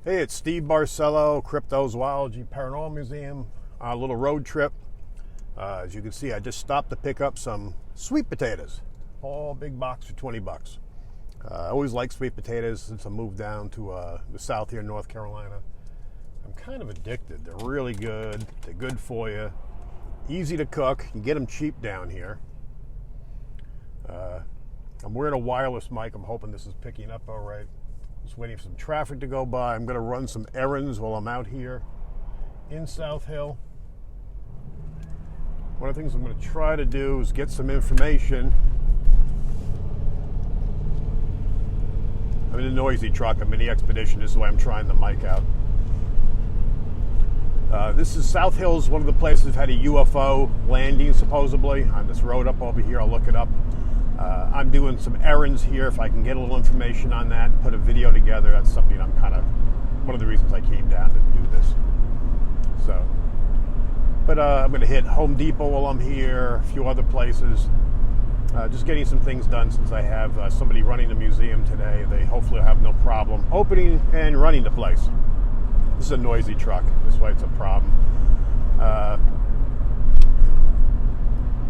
Hey, it's Steve Barcello, Cryptozoology Paranormal Museum, on a little road trip. As you can see, I just stopped to pick up some sweet potatoes. All big box for 20 bucks. I always liked sweet potatoes since I moved down to the South here in North Carolina. I'm kind of addicted. They're really good. They're good for you. Easy to cook. You get them cheap down here. I'm wearing a wireless mic. I'm hoping this is picking up all right. Just waiting for some traffic to go by. I'm going to run some errands while I'm out here in South Hill. One of the things I'm going to try to do is get some information. I'm in a noisy truck. I'm in the Expedition. This is why I'm trying the mic out. This is South Hill's one of the places that had a UFO landing, supposedly, on this road up over here. I'll look it up. I'm doing some errands here. If I can get a little information on that and put a video together, that's something I'm kind of, one of the reasons I came down to do this. So, but I'm going to hit Home Depot while I'm here, a few other places. Just getting some things done since I have somebody running the museum today. They hopefully have no problem opening and running the place. This is a noisy truck. This way it's a problem.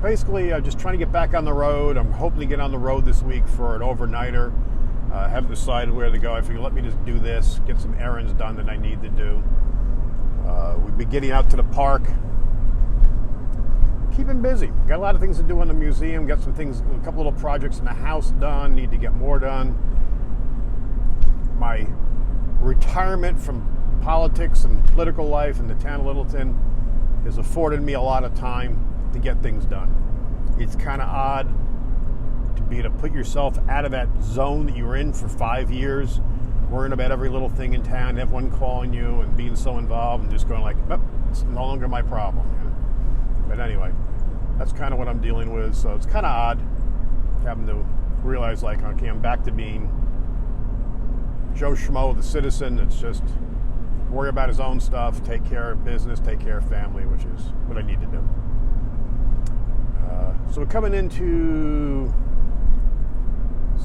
Basically, I'm just trying to get back on the road. I'm hoping to get on the road this week for an overnighter. I haven't decided where to go. I figured let me just do this, get some errands done that I need to do. We'll be getting out to the park. Keeping busy. Got a lot of things to do in the museum. Got some things, a couple little projects in the house done. Need to get more done. My retirement from politics and political life in the town of Littleton has afforded me a lot of time to get things done. It's kind of odd to be able to put yourself out of that zone that you were in for 5 years, worrying about every little thing in town, everyone calling you and being so involved and just going like, oh, it's no longer my problem. But anyway, that's kind of what I'm dealing with. So it's kind of odd having to realize like, okay, I'm back to being Joe Schmo, the citizen that's just worry about his own stuff, take care of business, take care of family, which is what I need to do. So we're coming into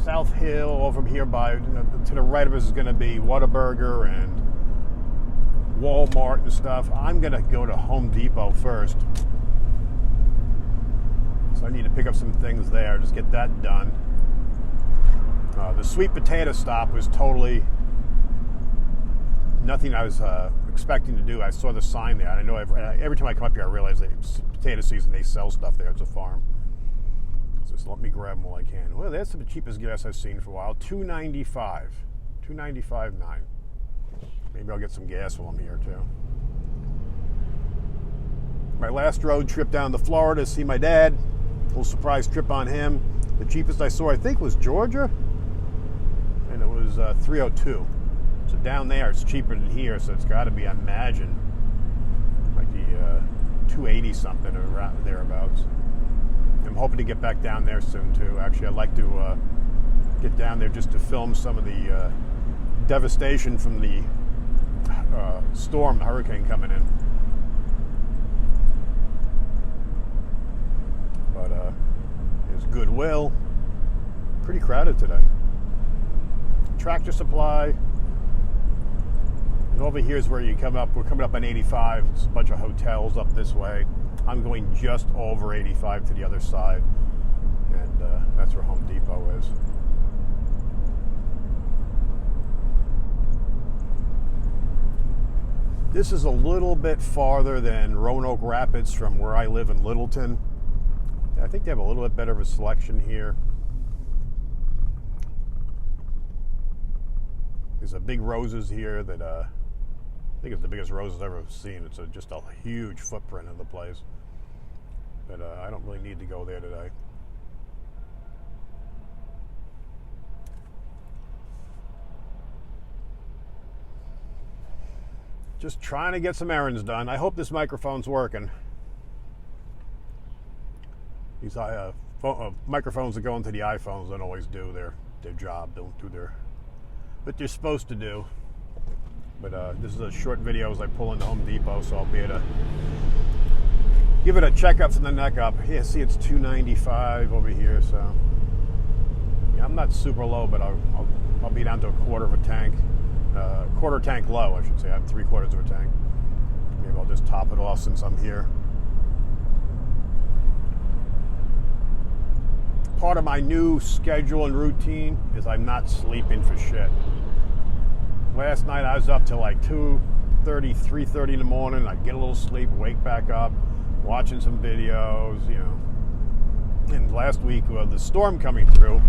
South Hill over here by, to the right of us is going to be Whataburger and Walmart and stuff. I'm going to go to Home Depot first. So I need to pick up some things there, just get that done. The sweet potato stop was totally nothing I was expecting to do. I saw the sign there. I know every time I come up here, I realize that it's potato season. They sell stuff there. It's a farm. So just let me grab them while I can. Well, that's the cheapest gas I've seen for a while. $2.95. $2.95.9. Maybe I'll get some gas while I'm here too. My last road trip down to Florida to see my dad. A little surprise trip on him. The cheapest I saw, I think, was Georgia, and it was $3.02. So down there, it's cheaper than here, so it's got to be, I imagine, like the $2.80 something or around thereabouts. I'm hoping to get back down there soon too. Actually, I'd like to get down there just to film some of the devastation from the storm, the hurricane coming in. But there's Goodwill. Pretty crowded today. Tractor Supply. And over here is where you come up. We're coming up on 85. There's a bunch of hotels up this way. I'm going just over 85 to the other side. And that's where Home Depot is. This is a little bit farther than Roanoke Rapids from where I live in Littleton. I think they have a little bit better of a selection here. There's a big roses here that I think it's the biggest roses I've ever seen. It's just a huge footprint of the place. But I don't really need to go there today. Just trying to get some errands done. I hope this microphone's working. These microphones that go into the iPhones don't always do their job, don't do what they're supposed to do. But this is a short video as I pull into Home Depot, so I'll be able to give it a checkup from the neck up. Yeah, see, it's $2.95 over here, so yeah, I'm not super low, but I'll be down to a quarter of a tank. quarter tank low, I should say. I'm 3/4 of a tank. Maybe I'll just top it off since I'm here. Part of my new schedule and routine is I'm not sleeping for shit. Last night I was up till like 2:30, 3:30 in the morning. I'd get a little sleep, wake back up, watching some videos, you know. And last week, with the storm coming through,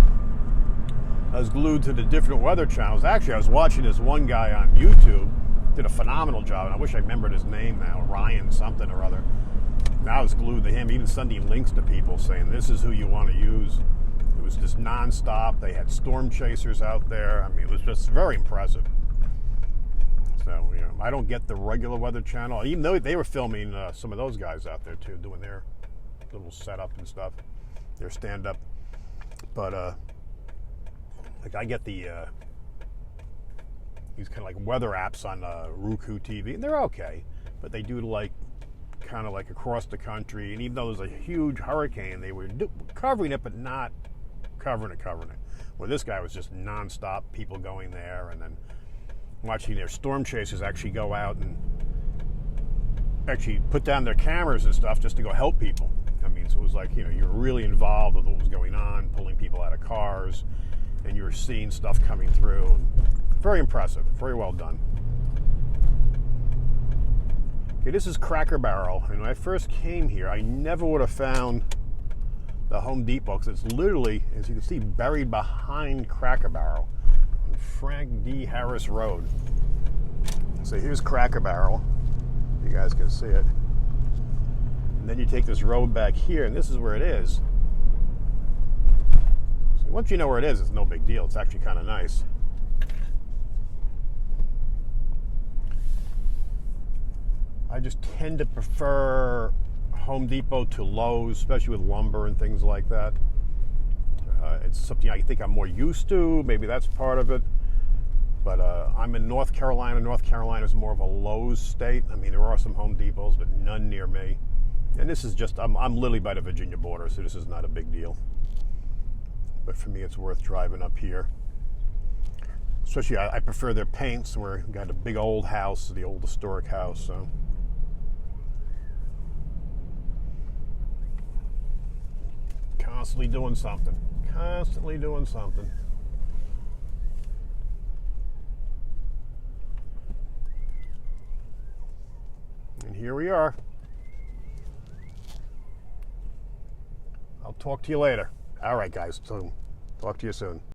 I was glued to the different weather channels. Actually, I was watching this one guy on YouTube, did a phenomenal job, and I wish I remembered his name now, Ryan something or other. And I was glued to him, even sending links to people saying, this is who you want to use. It was just nonstop. They had storm chasers out there. I mean, it was just very impressive. So, you know, I don't get the regular weather channel, even though they were filming some of those guys out there too, doing their little setup and stuff, their stand-up. But like I get the these kind of like weather apps on Roku TV, and they're okay, but they do like kind of like across the country, and even though there's a huge hurricane, they were covering it, but not covering it. Well, this guy was just nonstop, people going there, and then watching their storm chasers actually go out and actually put down their cameras and stuff just to go help people. I mean, so it was like, you know, you were really involved with what was going on, pulling people out of cars, and you were seeing stuff coming through. Very impressive, very well done. Okay, this is Cracker Barrel, and when I first came here, I never would have found the Home Depot, because it's literally, as you can see, buried behind Cracker Barrel on Frank D. Harris Road. So here's Cracker Barrel. You guys can see it. And then you take this road back here, and this is where it is. So once you know where it is, it's no big deal. It's actually kind of nice. I just tend to prefer Home Depot to Lowe's, especially with lumber and things like that. It's something I think I'm more used to. Maybe that's part of it. But I'm in North Carolina. North Carolina is more of a Lowe's state. I mean, there are some Home Depots, but none near me. And this is just, I'm literally by the Virginia border, so this is not a big deal. But for me, it's worth driving up here. Especially, I prefer their paints. We've got a big old house, the old historic house, so. Constantly doing something. Constantly doing something. And here we are. I'll talk to you later. All right, guys. So, talk to you soon.